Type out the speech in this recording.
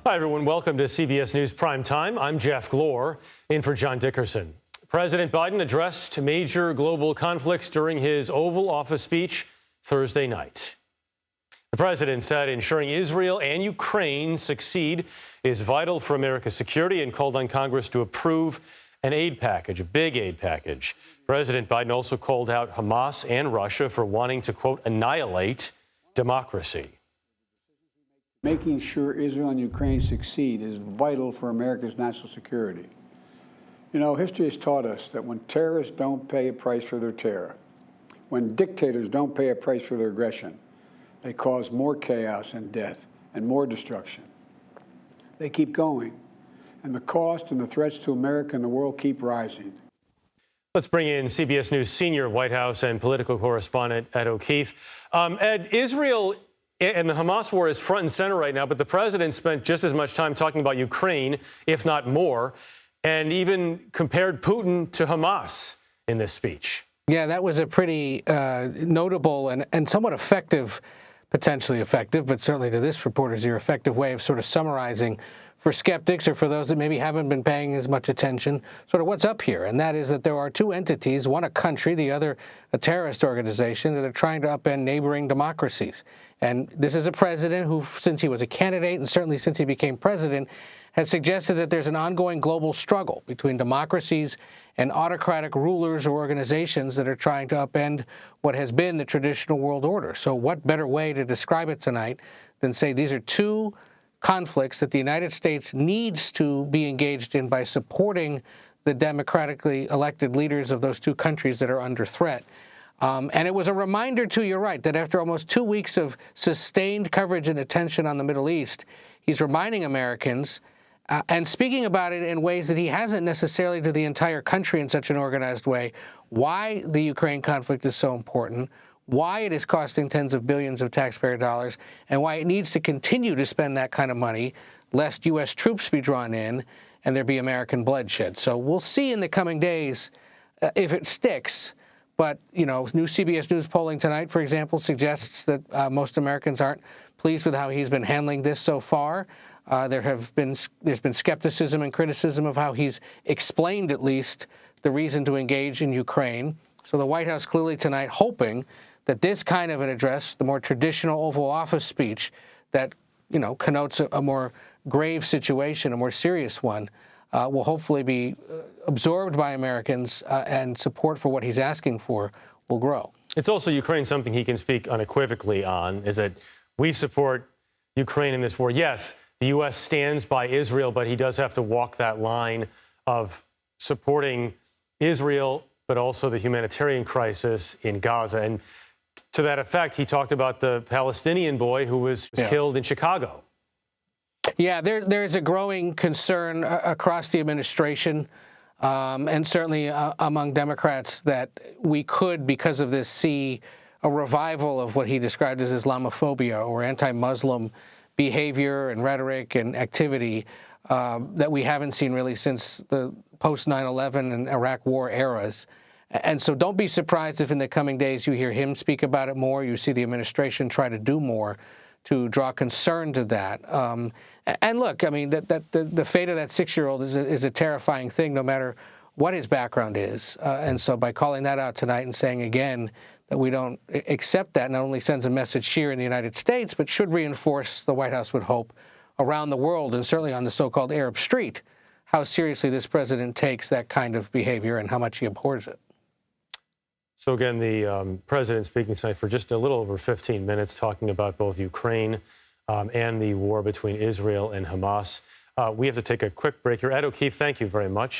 Hi, everyone. Welcome to CBS News Prime Time. I'm Jeff Glor, in for John Dickerson. President Biden addressed major global conflicts during his Oval Office speech Thursday night. The president said ensuring Israel and Ukraine succeed is vital for America's security and called on Congress to approve an aid package, a big aid package. President Biden also called out Hamas and Russia for wanting to, quote, annihilate democracy. Making sure Israel and Ukraine succeed is vital for America's national security. You know, history has taught us that when terrorists don't pay a price for their terror, when dictators don't pay a price for their aggression, they cause more chaos and death and more destruction. They keep going, and the cost and the threats to America and the world keep rising. Let's bring in CBS News senior White House and political correspondent Ed O'Keefe. Ed, Israel and the Hamas war is front and center right now, but the president spent just as much time talking about Ukraine, if not more, and even compared Putin to Hamas in this speech. Yeah, that was a pretty notable and somewhat effective, potentially effective, but certainly to this reporter's ear, effective way of sort of summarizing for skeptics or for those that maybe haven't been paying as much attention, sort of what's up here. And that is that there are two entities, one a country, the other a terrorist organization, that are trying to upend neighboring democracies. And this is a president who, since he was a candidate and certainly since he became president, has suggested that there's an ongoing global struggle between democracies and autocratic rulers or organizations that are trying to upend what has been the traditional world order. So what better way to describe it tonight than say these are two conflicts that the United States needs to be engaged in by supporting the democratically elected leaders of those two countries that are under threat. And it was a reminder, too, you're right, that after almost 2 weeks of sustained coverage and attention on the Middle East, he's reminding Americans and speaking about it in ways that he hasn't necessarily to the entire country in such an organized way, why the Ukraine conflict is so important, why it is costing tens of billions of taxpayer dollars, and why it needs to continue to spend that kind of money, lest U.S. troops be drawn in and there be American bloodshed. So we'll see in the coming days if it sticks. But, you know, new CBS News polling tonight, for example, suggests that most Americans aren't pleased with how he's been handling this so far. There's been skepticism and criticism of how he's explained, at least, the reason to engage in Ukraine. So the White House clearly tonight hoping that this kind of an address, the more traditional Oval Office speech that, you know, connotes a more grave situation, a more serious one, will hopefully be absorbed by Americans and support for what he's asking for will grow. It's also Ukraine something he can speak unequivocally on, is that we support Ukraine in this war. Yes, the U.S. stands by Israel, but he does have to walk that line of supporting Israel, but also the humanitarian crisis in Gaza. And to that effect, he talked about the Palestinian boy who was killed in Chicago. Yeah, there's a growing concern across the administration and certainly among Democrats that we could, because of this, see a revival of what he described as Islamophobia or anti-Muslim behavior and rhetoric and activity that we haven't seen really since the post-9/11 and Iraq war eras. And so don't be surprised if in the coming days you hear him speak about it more, you see the administration try to do more to draw concern to that. And look, I mean, the fate of that 6-year-old is a terrifying thing, no matter what his background is. And so by calling that out tonight and saying again that we don't accept that, not only sends a message here in the United States, but should reinforce, the White House would hope, around the world and certainly on the so-called Arab street, how seriously this president takes that kind of behavior and how much he abhors it. So again, the president speaking tonight for just a little over 15 minutes, talking about both Ukraine and the war between Israel and Hamas. We have to take a quick break here. Ed O'Keefe, thank you very much.